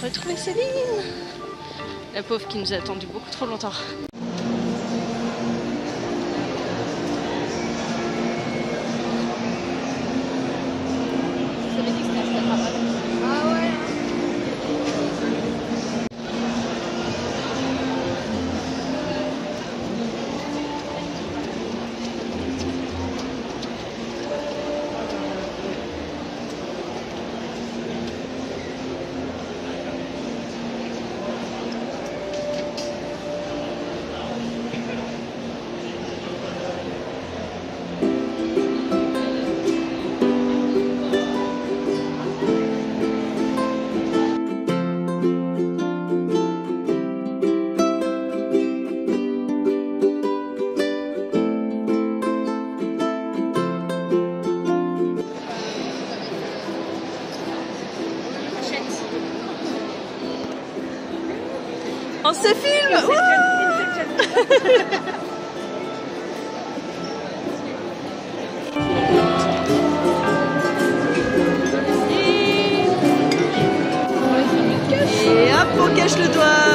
Retrouver Céline, la pauvre qui nous a attendu beaucoup trop longtemps. On se filme. Et hop, on cache le doigt.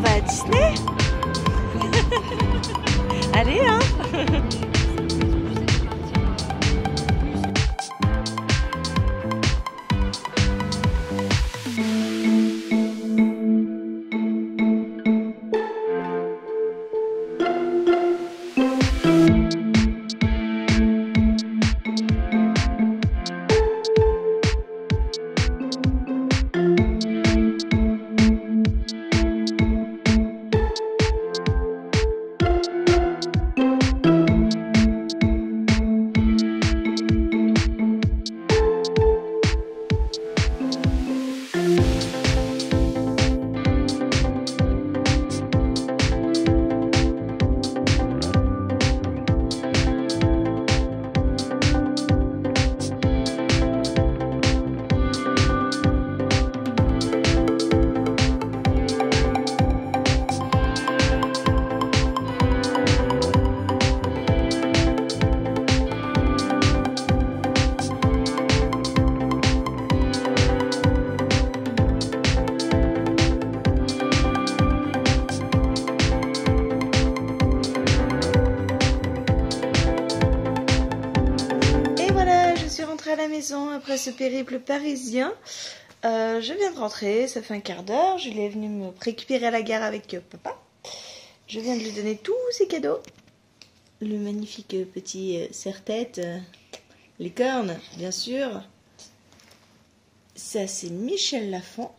va à Disney. Allez, hein. À la maison après ce périple parisien. Je viens de rentrer, ça fait un quart d'heure. Julie est venue me récupérer à la gare avec papa. Je viens de lui donner tous ses cadeaux. Le magnifique petit serre-tête, les cornes, bien sûr. Ça, c'est Michel Lafon.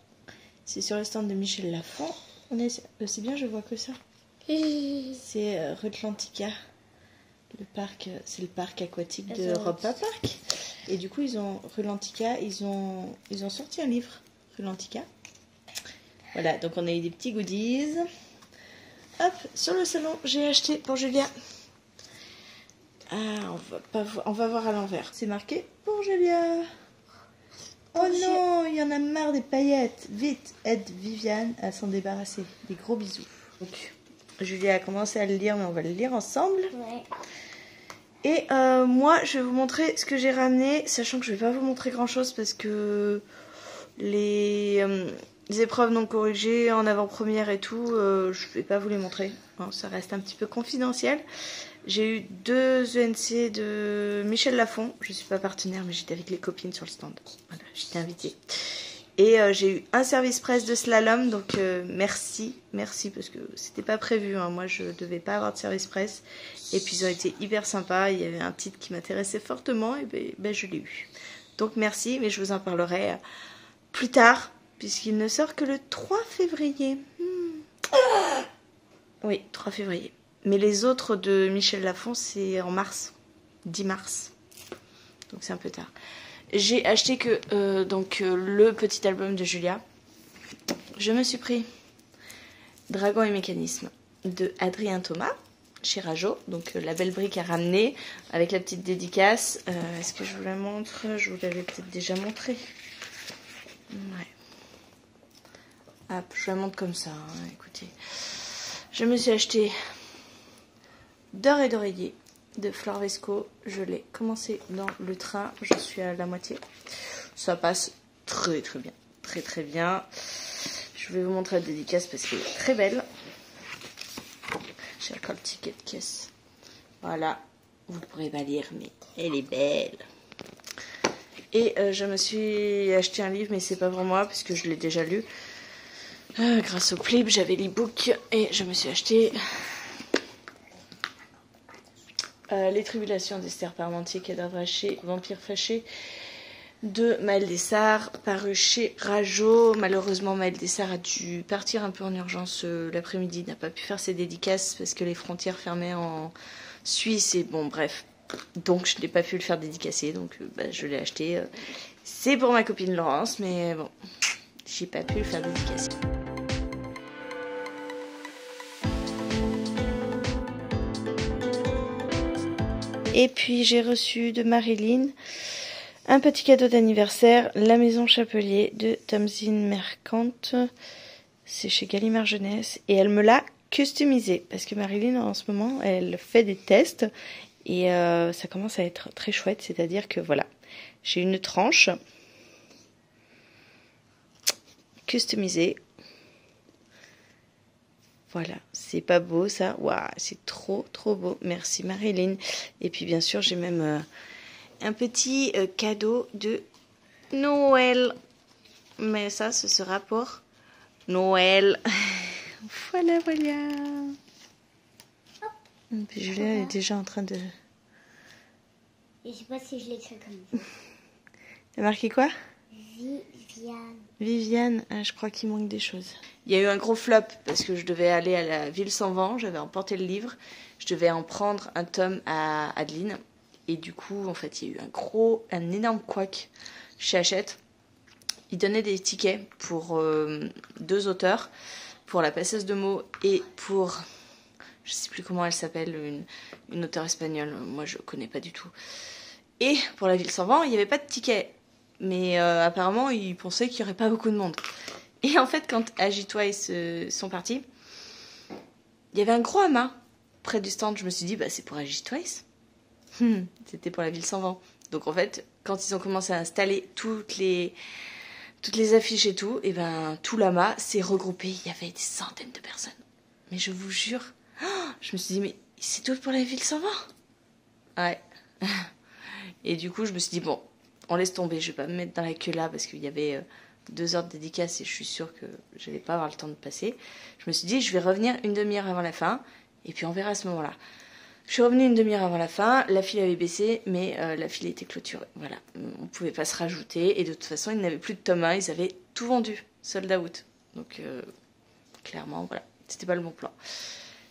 C'est sur le stand de Michel Lafon. C'est bien, je vois que ça. C'est Rutlantica. Le parc, c'est le parc aquatique de Europa Park. Et du coup, Rutlantica, ils ont sorti un livre, Rutlantica. Voilà, donc on a eu des petits goodies. Hop, sur le salon, j'ai acheté pour Julia. Ah, on va voir à l'envers. C'est marqué pour Julia. Oh non, il y en a marre des paillettes. Vite, aide Viviane à s'en débarrasser. Des gros bisous. Donc, Julia a commencé à le lire, mais on va le lire ensemble. Ouais. Et moi, je vais vous montrer ce que j'ai ramené, sachant que je vais pas vous montrer grand-chose parce que les épreuves non corrigées en avant-première et tout, je vais pas vous les montrer. Bon, ça reste un petit peu confidentiel. J'ai eu 2 ENC de Michel Lafon. Je suis pas partenaire, mais j'étais avec les copines sur le stand. Voilà, j'étais invitée. Et j'ai eu un service presse de slalom, donc merci parce que c'était pas prévu, hein. Moi je devais pas avoir de service presse et puis ils ont été hyper sympas, il y avait un titre qui m'intéressait fortement et ben je l'ai eu. Donc merci, mais je vous en parlerai plus tard puisqu'il ne sort que le 3 février. Oui, 3 février. Mais les autres de Michel Lafon c'est en mars, 10 mars, donc c'est un peu tard. J'ai acheté que le petit album de Julia. Je me suis pris Dragon et Mécanisme de Adrien Thomas chez Rajo. Donc la belle brique à ramener avec la petite dédicace. Est-ce que je vous la montre? Je vous l'avais peut-être déjà montré. Ouais. Hop, je la montre comme ça. Hein, écoutez. Je me suis acheté D'or et d'oreiller de Flore Vesco. Je l'ai commencé dans le train, je suis à la moitié. Ça passe très très bien, très très bien. Je vais vous montrer la dédicace parce qu'elle est très belle. J'ai encore le ticket de caisse. Voilà, vous ne pourrez pas lire, mais elle est belle. Et je me suis acheté un livre, mais c'est pas pour moi puisque je l'ai déjà lu. Grâce au Plib, j'avais l'e-book et je me suis acheté Les Tribulations d'Esther Parmentier, Cadavre haché, Vampire fâché de Maëlle Dessart, paru chez Rajo. Malheureusement, Maëlle Dessart a dû partir un peu en urgence l'après-midi, n'a pas pu faire ses dédicaces parce que les frontières fermaient en Suisse et bon, bref. Donc, je n'ai pas pu le faire dédicacer, donc je l'ai acheté. C'est pour ma copine Laurence, mais bon, j'ai pas pu le faire dédicacer. Et puis j'ai reçu de Marilyn un petit cadeau d'anniversaire, La Maison Chapelier de Tamzin Mercante. C'est chez Gallimard Jeunesse et elle me l'a customisé parce que Marilyn en ce moment elle fait des tests et ça commence à être très chouette, c'est-à-dire que voilà, j'ai une tranche customisée Voilà, c'est pas beau ça. Waouh, c'est trop beau. Merci Marilyn. Et puis bien sûr, j'ai même un petit cadeau de Noël. Mais ça, ce sera pour Noël. Voilà. Et puis Julia est déjà en train de... Je sais pas si je l'écris comme ça. T'as marqué quoi? Viviane. Viviane, ah, je crois qu'il manque des choses. Il y a eu un gros flop parce que je devais aller à la ville sans vent, j'avais emporté le livre, je devais en prendre un tome à Adeline et du coup en fait il y a eu un énorme couac chez Hachette. Ils donnaient des tickets pour 2 auteurs, pour La Passeuse de mots et pour, je sais plus comment elle s'appelle, une auteure espagnole, moi je connais pas du tout. Et pour La Ville sans vent, il n'y avait pas de ticket. Mais apparemment, ils pensaient qu'il n'y aurait pas beaucoup de monde. Et en fait, quand Agitwise sont partis, il y avait un gros amas près du stand. Je me suis dit, bah, c'est pour Agitwise. C'était pour La Ville sans vent. Donc en fait, quand ils ont commencé à installer toutes les affiches et tout, et ben tout l'amas s'est regroupé. Il y avait des centaines de personnes. Mais je vous jure, je me suis dit, mais c'est tout pour La Ville sans vent? Ouais. Et du coup, je me suis dit, bon, on laisse tomber, je vais pas me mettre dans la queue là parce qu'il y avait 2 heures de dédicace et je suis sûre que j'allais pas avoir le temps de passer. Je me suis dit, je vais revenir une demi-heure avant la fin et puis on verra à ce moment-là. Je suis revenue une demi-heure avant la fin, la file avait baissé, mais la file était clôturée. Voilà, on pouvait pas se rajouter et de toute façon, ils n'avaient plus de tome 1, ils avaient tout vendu, sold out. Donc, clairement, voilà, c'était pas le bon plan.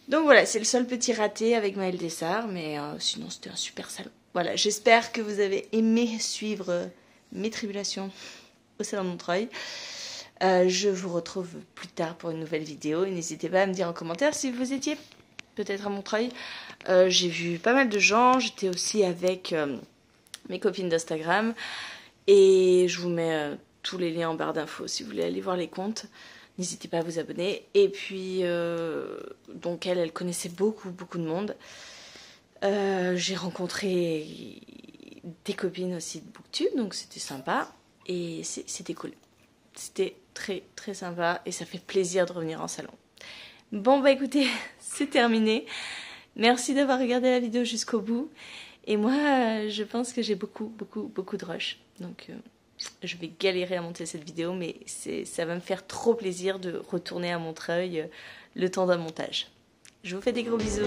Donc voilà, c'est le seul petit raté avec Maëlle Dessart, mais sinon c'était un super salon. Voilà, j'espère que vous avez aimé suivre mes tribulations au salon de Montreuil. Je vous retrouve plus tard pour une nouvelle vidéo. Et n'hésitez pas à me dire en commentaire si vous étiez peut-être à Montreuil. J'ai vu pas mal de gens. J'étais aussi avec mes copines d'Instagram. Et je vous mets tous les liens en barre d'infos si vous voulez aller voir les comptes. N'hésitez pas à vous abonner. Et puis, donc elle connaissait beaucoup de monde. J'ai rencontré des copines aussi de Booktube, donc c'était sympa. Et c'était cool. C'était très sympa et ça fait plaisir de revenir en salon. Bon bah écoutez, c'est terminé. Merci d'avoir regardé la vidéo jusqu'au bout. Et moi, je pense que j'ai beaucoup de rush. Donc je vais galérer à monter cette vidéo, mais ça va me faire trop plaisir de retourner à Montreuil le temps d'un montage. Je vous fais des gros bisous.